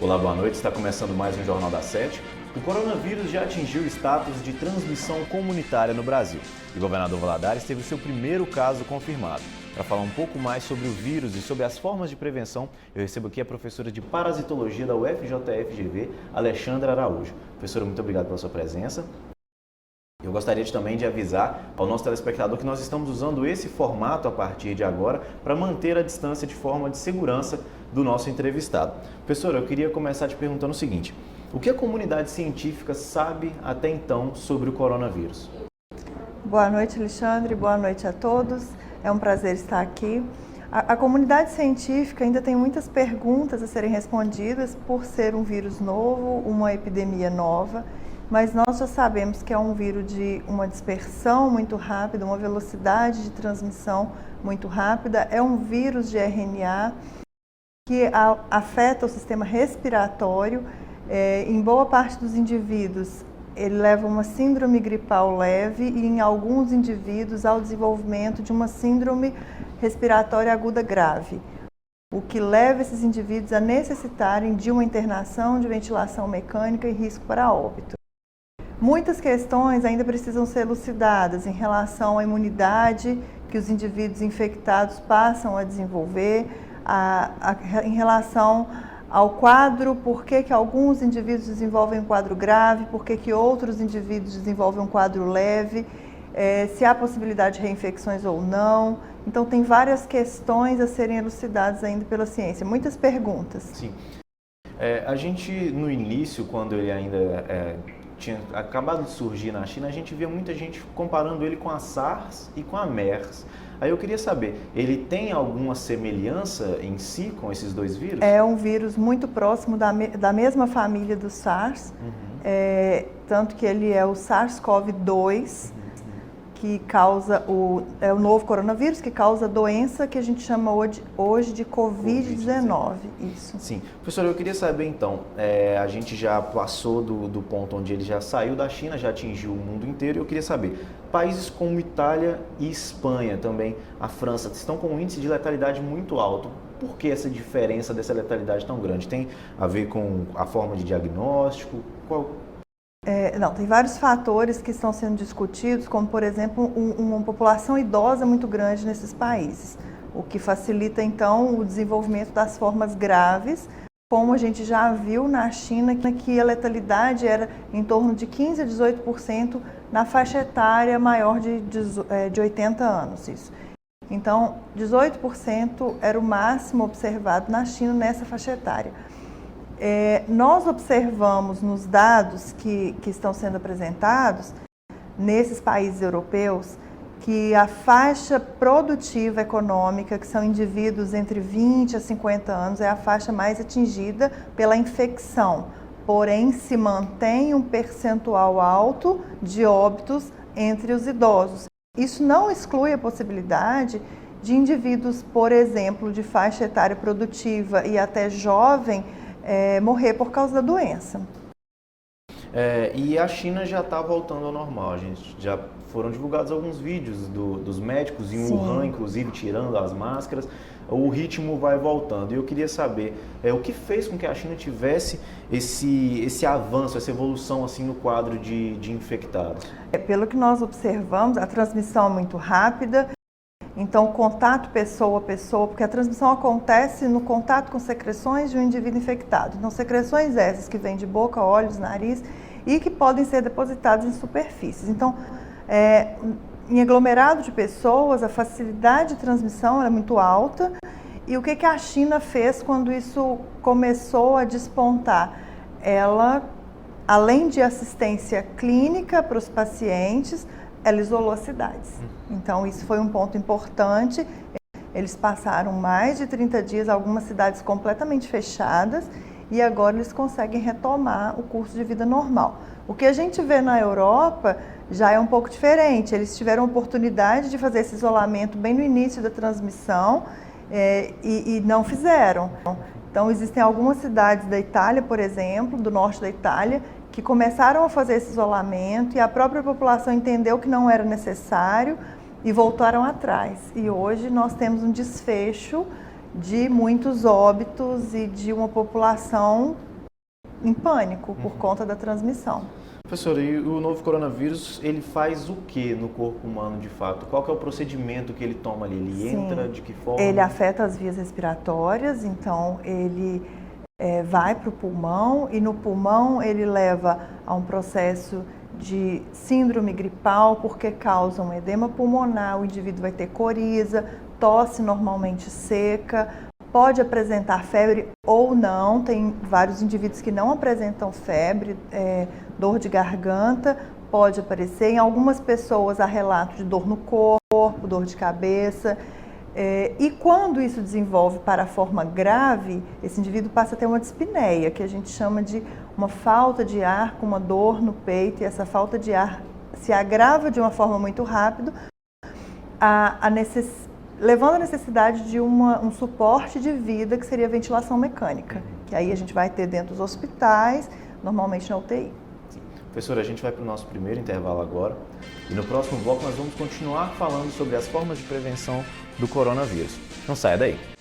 Olá, boa noite. Está começando mais um Jornal da Sete. O coronavírus já atingiu o status de transmissão comunitária no Brasil. E o governador Valadares teve o seu primeiro caso confirmado. Para falar um pouco mais sobre o vírus e sobre as formas de prevenção, eu recebo aqui a professora de parasitologia da UFJF-GV, Alexandra Araújo. Professora, muito obrigado pela sua presença. Eu gostaria também de avisar ao nosso telespectador que nós estamos usando esse formato a partir de agora para manter a distância de forma de segurança do nosso entrevistado. Professora, eu queria começar te perguntando o seguinte: o que a comunidade científica sabe até então sobre o coronavírus? Boa noite, Alexandre. Boa noite a todos. É um prazer estar aqui. A comunidade científica ainda tem muitas perguntas a serem respondidas por ser um vírus novo, uma epidemia nova. Mas nós já sabemos que é um vírus de uma dispersão muito rápida, uma velocidade de transmissão muito rápida. É um vírus de RNA que afeta o sistema respiratório. Em boa parte dos indivíduos, ele leva uma síndrome gripal leve e em alguns indivíduos ao desenvolvimento de uma síndrome respiratória aguda grave, o que leva esses indivíduos a necessitarem de uma internação de ventilação mecânica e risco para óbito. Muitas questões ainda precisam ser elucidadas em relação à imunidade que os indivíduos infectados passam a desenvolver, em relação ao quadro, por que alguns indivíduos desenvolvem um quadro grave, por que outros indivíduos desenvolvem um quadro leve, se há possibilidade de reinfecções ou não. Então, tem várias questões a serem elucidadas ainda pela ciência, muitas perguntas. Sim. A gente, no início, quando ele ainda tinha acabado de surgir na China, a gente via muita gente comparando ele com a SARS e com a MERS. Aí eu queria saber, ele tem alguma semelhança em si com esses dois vírus? É um vírus muito próximo da mesma família do SARS, tanto que ele é o SARS-CoV-2, que causa o novo coronavírus, que causa a doença que a gente chama hoje de Covid-19. Isso. Sim. Professora, eu queria saber então, a gente já passou do ponto onde ele já saiu da China, já atingiu o mundo inteiro, e eu queria saber, países como Itália e Espanha também, a França, estão com um índice de letalidade muito alto. Por que essa diferença dessa letalidade tão grande? Tem a ver com a forma de diagnóstico? Não, tem vários fatores que estão sendo discutidos, como, por exemplo, uma população idosa muito grande nesses países, o que facilita, então, o desenvolvimento das formas graves, como a gente já viu na China, que a letalidade era em torno de 15% a 18% na faixa etária maior de 80 anos. Isso. Então, 18% era o máximo observado na China nessa faixa etária. Nós observamos nos dados que estão sendo apresentados nesses países europeus que a faixa produtiva econômica, que são indivíduos entre 20 a 50 anos, é a faixa mais atingida pela infecção, porém se mantém um percentual alto de óbitos entre os idosos. Isso não exclui a possibilidade de indivíduos, por exemplo, de faixa etária produtiva e até jovem, morrer por causa da doença. E a China já está voltando ao normal, gente. Já foram divulgados alguns vídeos dos médicos em Wuhan, inclusive, tirando as máscaras. O ritmo vai voltando. E eu queria saber o que fez com que a China tivesse esse avanço, essa evolução assim, no quadro de infectados. Pelo que nós observamos, a transmissão é muito rápida. Então, o contato pessoa a pessoa, porque a transmissão acontece no contato com secreções de um indivíduo infectado. Então, secreções essas que vêm de boca, olhos, nariz e que podem ser depositadas em superfícies. Então, em aglomerado de pessoas, a facilidade de transmissão é muito alta. E o que a China fez quando isso começou a despontar? Ela, além de assistência clínica para os pacientes, ela isolou as cidades. Então, isso foi um ponto importante. Eles passaram mais de 30 dias, algumas cidades completamente fechadas, e agora eles conseguem retomar o curso de vida normal. O que a gente vê na Europa já é um pouco diferente. Eles tiveram a oportunidade de fazer esse isolamento bem no início da transmissão e não fizeram. Então, existem algumas cidades da Itália, por exemplo, do norte da Itália, que começaram a fazer esse isolamento e a própria população entendeu que não era necessário e voltaram atrás. E hoje nós temos um desfecho de muitos óbitos e de uma população em pânico por conta da transmissão. Professora, e o novo coronavírus, ele faz o que no corpo humano de fato? Qual que é o procedimento que ele toma ali? Ele entra de que forma? Ele afeta as vias respiratórias, então ele vai para o pulmão e no pulmão ele leva a um processo de síndrome gripal, porque causa um edema pulmonar, o indivíduo vai ter coriza, tosse normalmente seca, pode apresentar febre ou não, tem vários indivíduos que não apresentam febre, dor de garganta pode aparecer, em algumas pessoas há relato de dor no corpo, dor de cabeça, e quando isso desenvolve para a forma grave, esse indivíduo passa a ter uma dispneia, que a gente chama de uma falta de ar com uma dor no peito, e essa falta de ar se agrava de uma forma muito rápida, levando a necessidade de um suporte de vida, que seria a ventilação mecânica, que aí a gente vai ter dentro dos hospitais, normalmente na UTI. Sim. Professora, a gente vai para o nosso primeiro intervalo agora, e no próximo bloco nós vamos continuar falando sobre as formas de prevenção do coronavírus. Não saia daí!